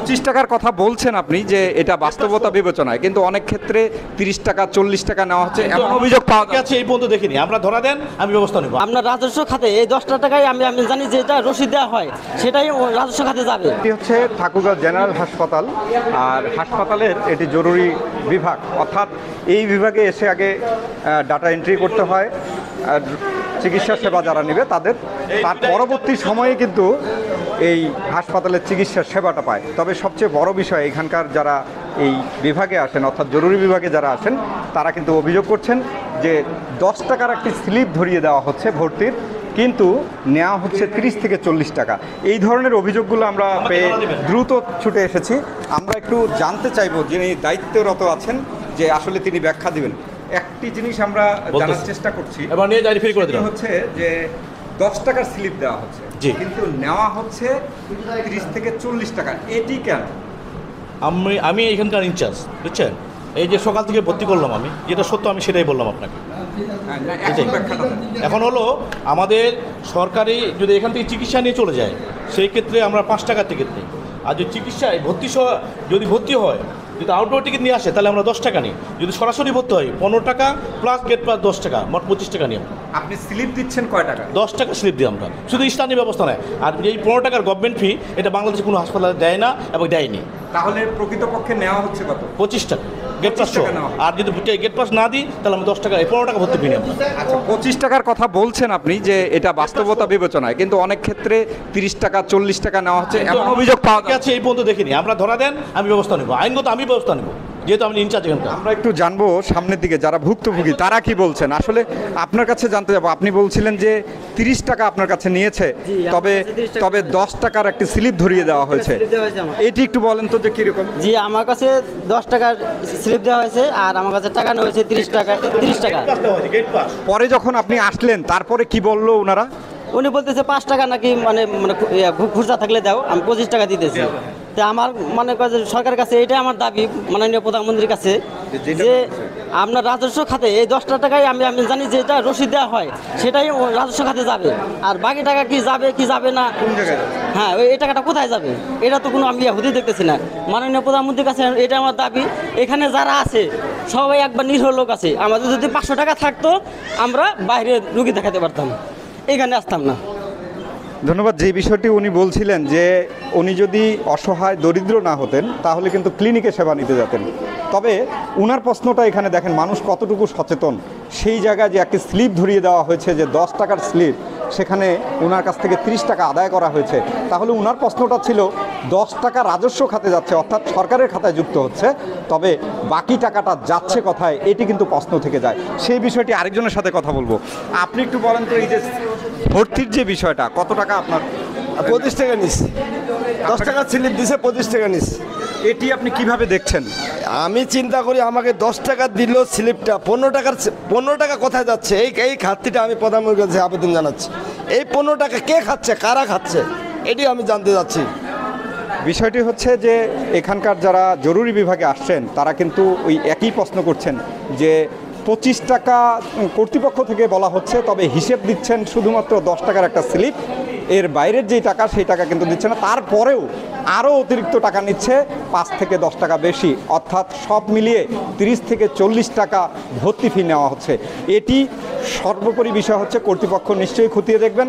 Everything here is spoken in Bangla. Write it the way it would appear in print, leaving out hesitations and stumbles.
25 টাকার কথা বলছেন আপনি যে এটা বাস্তবতা বিবেচনায়, কিন্তু অনেক ক্ষেত্রে 30 টাকা 40 টাকা নেওয়া হচ্ছে এমন অভিযোগ পাওয়া যাচ্ছে। এই পর্যন্ত দেখিনি, আমরা ধরা দেন আমি ব্যবস্থা নেব। আপনার রাজস্ব খাতে এই 10টা টাকায় আমি জানি যে এটা রসিদ দেওয়া হয় সেটাই রাজস্ব খাতে যাবে। এটি হচ্ছে ঠাকুরগাঁও জেনারেল হাসপাতাল, আর হাসপাতালের এটি জরুরি বিভাগ, অর্থাৎ এই বিভাগে এসে আগে ডাটা এন্ট্রি করতে হয় আর চিকিৎসা সেবা যারা নেবে তাদের, তার পরবর্তী সময়ে কিন্তু এই হাসপাতালের চিকিৎসার সেবাটা পায়। তবে সবচেয়ে বড় বিষয় এখানকার যারা এই বিভাগে আসেন, অর্থাৎ জরুরি বিভাগে যারা আসেন, তারা কিন্তু অভিযোগ করছেন যে 10 টাকার একটি স্লিপ ধরিয়ে দেওয়া হচ্ছে ভর্তির, কিন্তু নেওয়া হচ্ছে 30 থেকে 40 টাকা। এই ধরনের অভিযোগগুলো আমরা পেয়ে দ্রুত ছুটে এসেছি। আমরা একটু জানতে চাইব যিনি দায়িত্বরত আছেন যে আসলে তিনি ব্যাখ্যা দিবেন। একটি জিনিস আমরা জানার চেষ্টা করছি, এবার নিয়ে ভেরিফাই করে দিলাম হচ্ছে যে 10 টাকার স্লিপ দেওয়া হচ্ছে কিন্তু নেওয়া হচ্ছে 30 থেকে 40 টাকা, এটি কেন? আমি এখানকার ইনচার্জ, বুঝছেন? এই যে সকাল থেকে ভর্তি করলাম, আমি যেটা সত্য আমি সেটাই বললাম আপনাকে। এখন হলো আমাদের সরকারি যদি এখান থেকে চিকিৎসা নিয়ে চলে যায় সেই ক্ষেত্রে আমরা 5 টাকার টিকিট নিই, আর যদি চিকিৎসায় ভর্তি সহ যদি ভর্তি হয়, যদি আউটডোর টিকিট নিয়ে আসে তাহলে আমরা 10 টাকা নিই। যদি সরাসরি ভর্তি হয় 15 টাকা প্লাস গেট প্লাস 10 টাকা, মোট 25 টাকা নিই। আপনি স্লিপ দিচ্ছেন কয় টাকা? 10 টাকা স্লিপ দিই আমরা, শুধু স্থানীয় ব্যবস্থা নেয়। আর এই 15 টাকার গভর্নমেন্ট ফি এটা বাংলাদেশে কোনো হাসপাতালে দেয় না এবং দেয়নি। তাহলে প্রকৃতপক্ষে নেওয়া হচ্ছে কত? 25 টাকা গেট পাস। আর যদি গেট পাস না দিই তাহলে আমরা 10 টাকা 15 টাকা ভর্তি ফি নিই আমরা। আচ্ছা, 25 টাকার কথা বলছেন আপনি যে এটা বাস্তবতা বিবেচনায়, কিন্তু অনেক ক্ষেত্রে 30 টাকা 40 টাকা নেওয়া হচ্ছে এমন অভিযোগ পাওয়া যাচ্ছে। এই পর্যন্ত দেখিনি, আমরা ধরা দেন আমি ব্যবস্থা নেব, আইনগত আমি ব্যবস্থা নেব, যেহেতু আমি ইনচার্জ এখানকার। আমরা একটু জানবো সামনের দিকে যারা ভুক্তভোগী তারা কি বলছেন। আসলে আপনার কাছে জানতে যাবো, আপনি বলছিলেন যে 30 টাকা আপনার কাছে নিয়েছে, তবে 10 টাকার একটি স্লিপ ধরিয়ে দেওয়া হয়েছে, এটি একটু বলেন তো যে কিরকম? জি, আমার কাছে 10 টাকার স্লিপ দেওয়া হয়েছে আর আমার কাছে টাকা নেওয়া হয়েছে 30 টাকা। পরে যখন আপনি আসলেন তারপরে কি বললো ওনারা? উনি বলতেছে 5 টাকা নাকি মানে খুচরা থাকলে দাও, আমি 25 টাকা দিতেছি। তা আমার মনে করে যে সরকারের কাছে এটাই আমার দাবি মাননীয় প্রধানমন্ত্রীর কাছে যে আপনার রাজস্ব খাতে এই 10টা টাকায় আমি জানি যে এটা রসিদ দেওয়া হয় সেটাই রাজস্ব খাতে যাবে, আর বাকি টাকা কি যাবে কি যাবে না, হ্যাঁ এই টাকাটা কোথায় যাবে এটা তো কোনো আমি হুদি দেখতেছি না। মাননীয় প্রধানমন্ত্রীর কাছে এটা আমার দাবি। এখানে যারা আছে সবাই একবার নিরীহ লোক আছে, আমাদের যদি 500 টাকা থাকতো আমরা বাইরে রুগী দেখাতে পারতাম, এখানে আসতাম না। ধন্যবাদ। যে বিষয়টি উনি বলছিলেন যে উনি যদি অসহায় দরিদ্র না হতেন তাহলে কিন্তু ক্লিনিকে সেবা নিতে যেতেন। তবে উনার প্রশ্নটা এখানে দেখেন মানুষ কতটুকু সচেতন। সেই জায়গায় যে একটি স্লিপ ধরিয়ে দেওয়া হয়েছে যে 10 টাকার স্লিপ, সেখানে ওনার কাছ থেকে 30 টাকা আদায় করা হয়েছে, তাহলে ওনার প্রশ্নটা ছিল 10 টাকা রাজস্ব খাতে যাচ্ছে, অর্থাৎ সরকারের খাতায় যুক্ত হচ্ছে, তবে বাকি টাকাটা যাচ্ছে কোথায়, এটি কিন্তু প্রশ্ন থেকে যায়। সেই বিষয়টি আরেকজনের সাথে কথা বলবো। আপনি একটু বলেন তো, এই যে ভর্তির যে বিষয়টা, কত টাকা আপনার? 25 টাকা নিস, 10 টাকা স্লিপ দিছে, 25 টাকা নিস। এটি আপনি কিভাবে দেখছেন? আমি চিন্তা করি আমাকে 10 টাকা দিল স্লিপটা, 15 টাকা কোথায় যাচ্ছে, এই খাতিটা আমি প্রধানমন্ত্রীর কাছে আবেদন জানাচ্ছি। এই 15 টাকা কে খাচ্ছে, কারা খাচ্ছে, এটি আমি জানতে চাচ্ছি। বিষয়টি হচ্ছে যে এখানকার যারা জরুরি বিভাগে আসছেন তারা কিন্তু ওই একই প্রশ্ন করছেন যে 25 টাকা কর্তৃপক্ষ থেকে বলা হচ্ছে, তবে হিসেব দিচ্ছেন শুধুমাত্র 10 টাকার একটা স্লিপ, এর বাইরের যেই টাকা সেই টাকা কিন্তু দিচ্ছে না। তারপরেও আরও অতিরিক্ত টাকা নিচ্ছে 5 থেকে 10 টাকা বেশি, অর্থাৎ সব মিলিয়ে 30 থেকে 40 টাকা ভর্তি ফি নেওয়া হচ্ছে। এটি সর্বোপরি বিষয় হচ্ছে কর্তৃপক্ষ নিশ্চয়ই খতিয়ে দেখবেন।